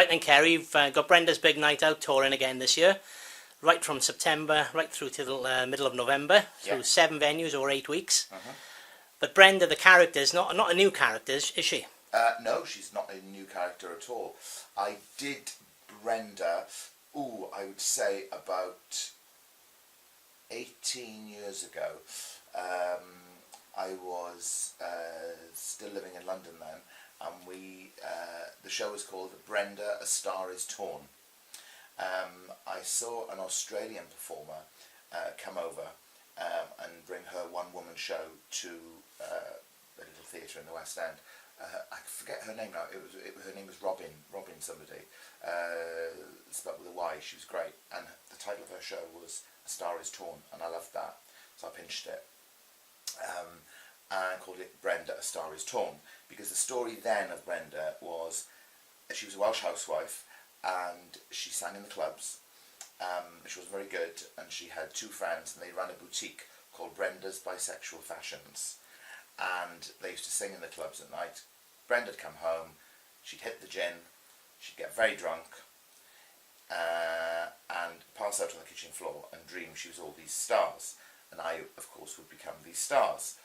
Right then, Ceri, you've got Brenda's Big Night Out touring again this year, right from September right through to the middle of November, through 7 venues over 8 weeks. But Brenda, the character, is not a new character, is she? No, she's not a new character at all. I did Brenda, I would say about 18 years ago. I was still living in London then, and the show was called Brenda, A Star Is Torn. I saw an Australian performer come over and bring her one-woman show to a little theatre in the West End. I forget her name now. Her name was Robin somebody, spelled with a Y. She was great, and the title of her show was A Star Is Torn, and I loved that, so I pinched it and called it Brenda, A Star Is Torn, because the story then of Brenda was she was a Welsh housewife and she sang in the clubs. She was very good, and she had 2 friends, and they ran a boutique called Brenda's Bisexual Fashions, and they used to sing in the clubs at night. Brenda'd come home, she'd hit the gin, she'd get very drunk, and pass out on the kitchen floor and dream she was all these stars, and I, of course, would become these stars.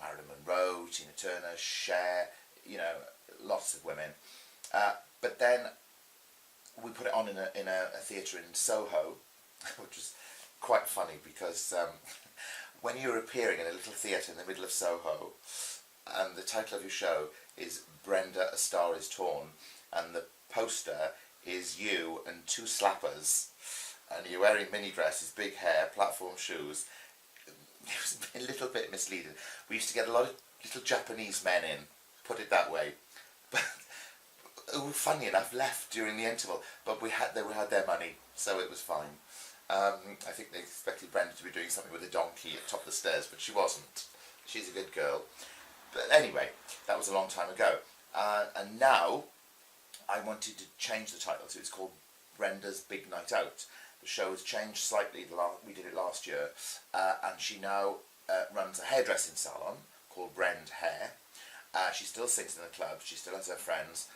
Marilyn Monroe, Tina Turner, Cher, lots of women. But then we put it on in a theatre in Soho, which was quite funny because when you're appearing in a little theatre in the middle of Soho, and the title of your show is Brenda, A Star Is Torn, and the poster is you and 2 slappers, and you're wearing mini dresses, big hair, platform shoes, it was a little bit misleading. We used to get a lot of little Japanese men in, put it that way, but funny enough, left during the interval, but they had their money, so it was fine. I think they expected Brenda to be doing something with a donkey at the top of the stairs, but she wasn't. She's a good girl. But anyway, that was a long time ago. And now, I wanted to change the title, so it's called Brenda's Big Night Out. The show has changed slightly, we did it last year, and she now runs a hairdressing salon called Brenda Hair. She still sings in the club, she still has her friends,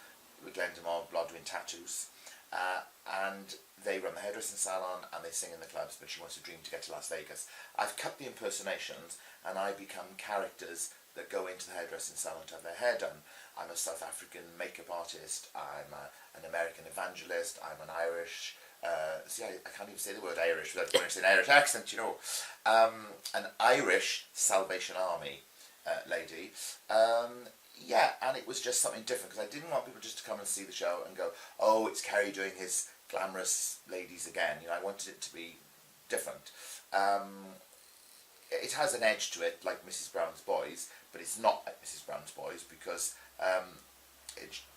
with Glendamore, Blodwyn Tattoos, and they run the hairdressing salon and they sing in the clubs, but she wants to dream to get to Las Vegas. I've cut the impersonations and I become characters that go into the hairdressing salon to have their hair done. I'm a South African makeup artist, I'm an American evangelist, I'm an Irish, I can't even say the word Irish without going into an Irish accent, an Irish Salvation Army lady. And it was just something different, because I didn't want people just to come and see the show and go, oh, it's Ceri doing his glamorous ladies again. I wanted it to be different. It has an edge to it, like Mrs. Brown's Boys, but it's not like Mrs. Brown's Boys, because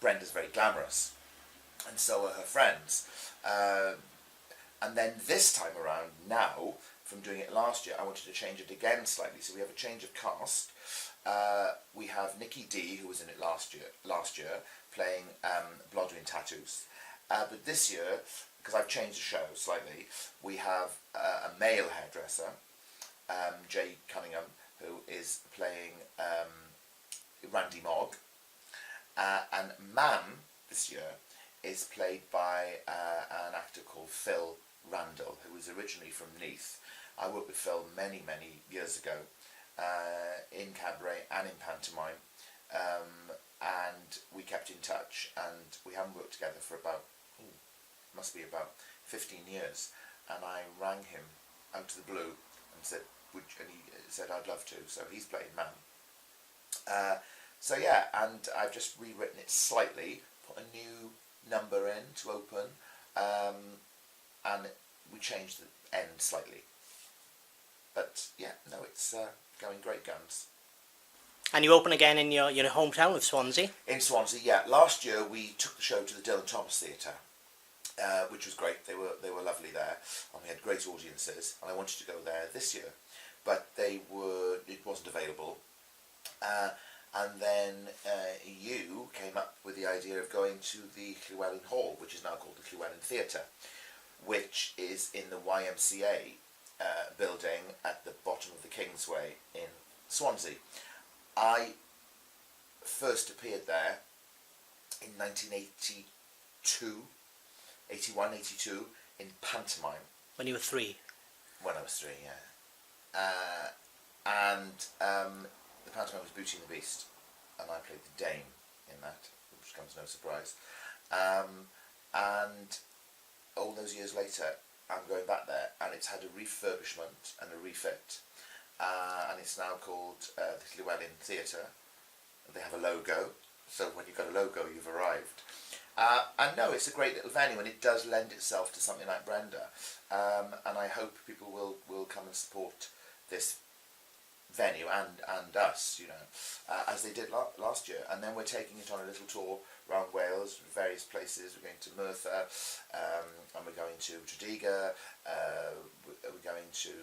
Brenda's very glamorous, and so are her friends. And then this time around, now, from doing it last year, I wanted to change it again slightly, so we have a change of cast. We have Nikki D, who was in it last year, playing Blodwyn Tattoos. But this year, because I've changed the show slightly, we have a male hairdresser, Jay Cunningham, who is playing Randy Mogg. And Mam, this year, is played by an actor called Phil Randall, who was originally from Neath. I worked with Phil many, many years ago, in cabaret and in pantomime, and we kept in touch, and we haven't worked together for about 15 years, and I rang him out of the blue and said, and he said I'd love to, so he's playing Man. And I've just rewritten it slightly, put a new number in to open, and we changed the end slightly. But it's going great guns. And you open again in your hometown of Swansea? In Swansea, yeah. Last year we took the show to the Dylan Thomas Theatre, which was great. They were lovely there, and we had great audiences. And I wanted to go there this year, but it wasn't available. And then you came up with the idea of going to the Llywelyn Hall, which is now called the Llywelyn Theatre, which is in the YMCA building at the bottom of the Kingsway in Swansea. I first appeared there in 1982, 81, 82 in pantomime. When you were 3. When I was 3, yeah. And the pantomime was Beauty and the Beast, and I played the Dame in that, which comes no surprise. And all those years later, I'm going back there, and it's had a refurbishment and a refit, and it's now called the Llewellyn Theatre. They have a logo, so when you've got a logo, you've arrived. And no, it's a great little venue, and it does lend itself to something like Brenda. And I hope people will come and support this venue and us, you know, as they did last year. And then we're taking it on a little tour around Wales, various places. We're going to Merthyr, and we're going to Tredegar, we're going to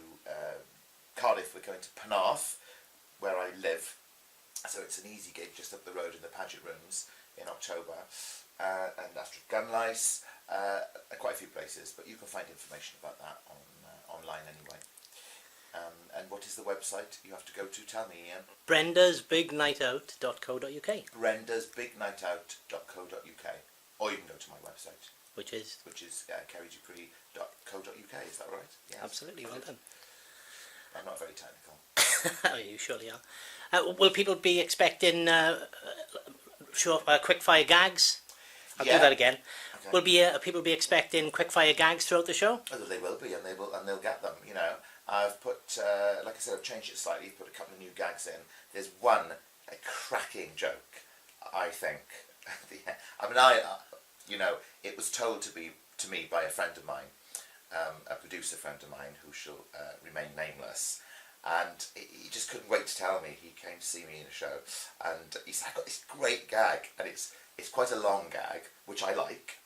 Cardiff, we're going to Penarth, where I live. So it's an easy gig just up the road in the Paget Rooms in October. And Astrid Gunlice, quite a few places, but you can find information about that online anyway. And what is the website you have to go to? Tell me, Ian. brendasbignightout.co.uk. brendasbignightout.co.uk. Or you can go to my website. Which is ceridupree.co.uk, is that right? Yes. Absolutely, well done. I'm not very technical. Oh, you surely are. Will people be expecting quick fire gags? I'll do that again. Okay. Will people be expecting quick fire gags throughout the show? Oh, they will be, and they'll get them. You know, I've put, like I said, I've changed it slightly. Put a couple of new gags in. There's a cracking joke, I think. I mean, you know, it was told to me by a friend of mine, a producer friend of mine who shall remain nameless. And he just couldn't wait to tell me. He came to see me in a show, and he said, "I've got this great gag," and it's quite a long gag, which I like,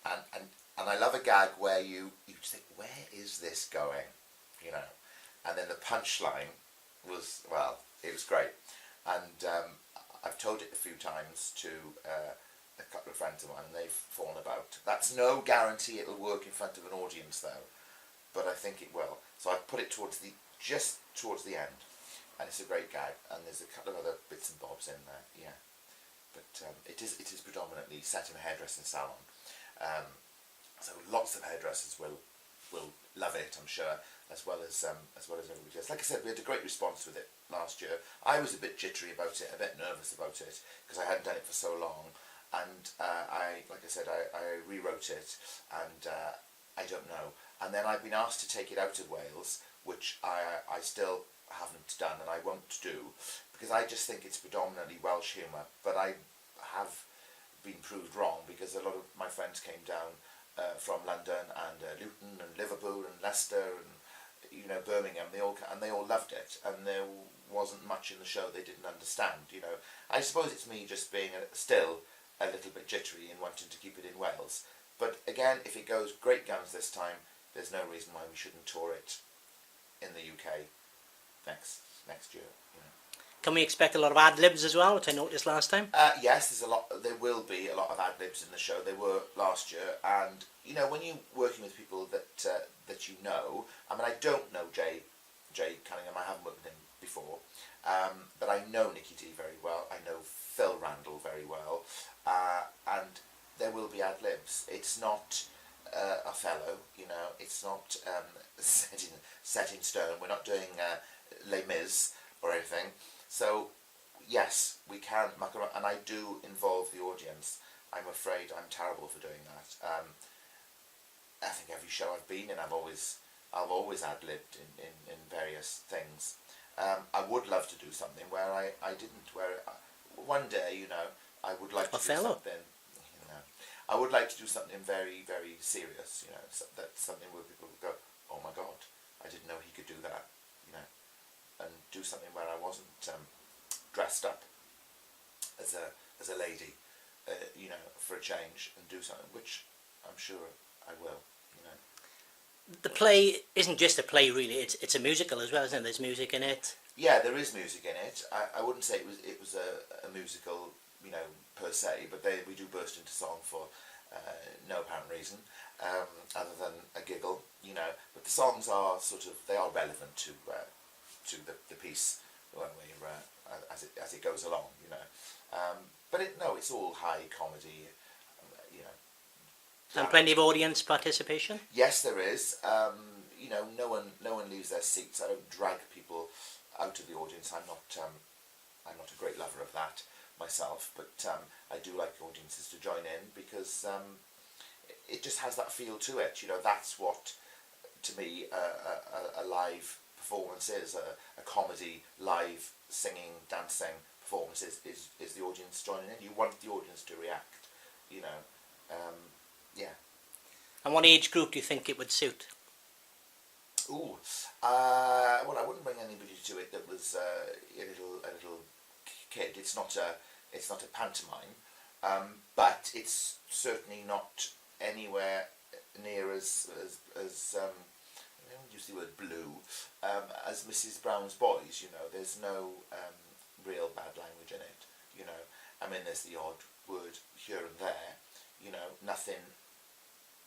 and I love a gag where you just think, where is this going, you know? And then the punchline was, well, it was great, and I've told it a few times to a couple of friends of mine, and they've fallen about. That's no guarantee it'll work in front of an audience, though, but I think it will. So I've put it just towards the end, and it's a great gag, and there's a couple of other bits and bobs in there, yeah. But it is predominantly set in a hairdressing salon, so lots of hairdressers will love it, I'm sure, as well as everybody else. Like I said, we had a great response with it last year. I was a bit jittery about it, a bit nervous about it, because I hadn't done it for so long, and I rewrote it, and I don't know. And then I've been asked to take it out of Wales, which I still haven't done, and I won't do, because I just think it's predominantly Welsh humour. But I have been proved wrong, because a lot of my friends came down from London and Luton and Liverpool and Leicester and, you know, Birmingham. They all loved it, and there wasn't much in the show they didn't understand. You know, I suppose it's me just being still a little bit jittery and wanting to keep it in Wales. But again, if it goes great guns this time, there's no reason why we shouldn't tour it in the UK next year. You know. Can we expect a lot of ad-libs as well, which I noticed last time? Yes, there will be a lot of ad-libs in the show. There were last year, and you know, when you're working with people that you know, I mean, I don't know Jay Cunningham. I haven't worked with him before, but I know Nicky D very well. I know Phil Randall very well, and there will be ad-libs. It's not Othello, you know. It's not set in stone. We're not doing Les Mis or anything. So yes, we can muck around, and I do involve the audience. I'm afraid I'm terrible for doing that. I think every show I've been in, I've always ad-libbed in various things. I would love to do something where I didn't. One day, you know, I would like to do something. You know, I would like to do something very, very serious. You know, that's something where people would go, "Oh my God, I didn't know he could do that." You know, and do something where I wasn't dressed up as a lady, you know, for a change, and do something which I'm sure I will. You know, the play isn't just a play, really. It's a musical as well, isn't it? There's music in it. Yeah, there is music in it. I wouldn't say it was a musical, you know, per se, but we do burst into song for no apparent reason, other than a giggle, you know. But the songs are they are relevant to the piece when as it goes along, you know. But it's all high comedy, you know. And plenty of audience participation? Yes, there is. You know, no one leaves their seats. I don't drag people out of the audience. I'm not a great lover of that myself, but I do like audiences to join in because it just has that feel to it. You know, that's what, to me, a live performance is. A comedy, live singing, dancing performance is the audience joining in. You want the audience to react, you know. Yeah. And what age group do you think it would suit? Ooh, well, I wouldn't bring anybody to it that was a little kid. It's not a pantomime, but it's certainly not anywhere near as I don't use the word blue as Mrs. Brown's Boys. You know, there's no real bad language in it. You know, I mean, there's the odd word here and there. You know, nothing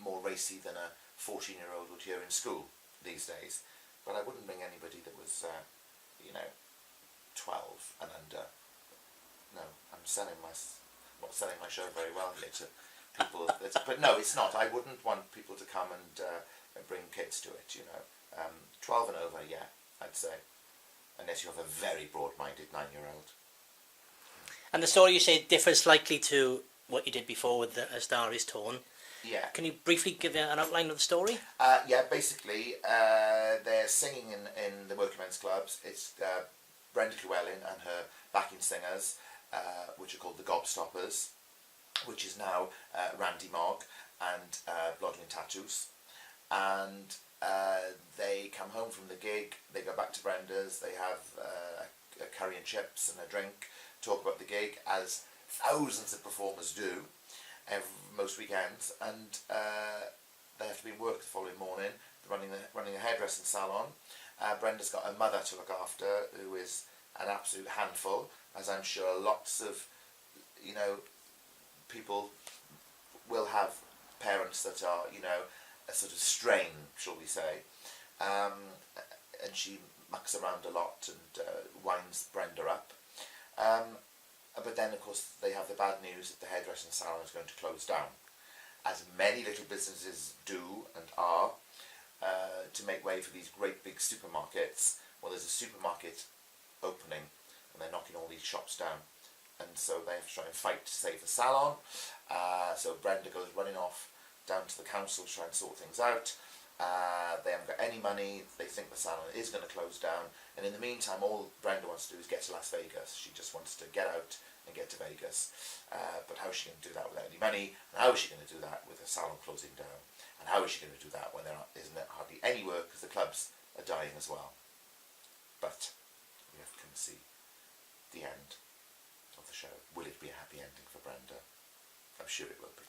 more racy than a 14-year-old would hear in school these days. But I wouldn't bring anybody that was, you know, 12 and under. No, I'm not selling my show very well here to people. But no, it's not. I wouldn't want people to come and bring kids to it, you know. 12 and over, yeah, I'd say. Unless you have a very broad-minded 9-year-old. And the story, you say, differs slightly to what you did before with A Star Is Torn. Yeah. Can you briefly give an outline of the story? Yeah, basically, they're singing in the working men's clubs. It's Brenda Llewellyn and her backing singers, which are called the Gobstoppers, which is now Randy Mogg and Blogging and Tattoos. And they come home from the gig, they go back to Brenda's, they have a curry and chips and a drink, talk about the gig, as thousands of performers do most weekends, and they have to be in work the following morning, running a hairdressing salon. Brenda's got a mother to look after who is an absolute handful, as I'm sure lots of, you know, people will have parents that are, you know, a sort of strain, shall we say, and she mucks around a lot and winds Brenda up. But then, of course, they have the bad news that the hairdressing salon is going to close down, as many little businesses do and are, to make way for these great big supermarkets. Well, there's a supermarket opening, and they're knocking all these shops down, and so they have to try and fight to save the salon. So Brenda goes running off down to the council to try and sort things out. They haven't got any money. They think the salon is going to close down, and in the meantime, all Brenda wants to do is get to Las Vegas. She just wants to get out and get to Vegas. But how is she going to do that without any money? And how is she going to do that with the salon closing down? And how is she going to do that when there isn't hardly any work because the clubs are dying as well? But we have to come and see the end of the show. Will it be a happy ending for Brenda? I'm sure it will be.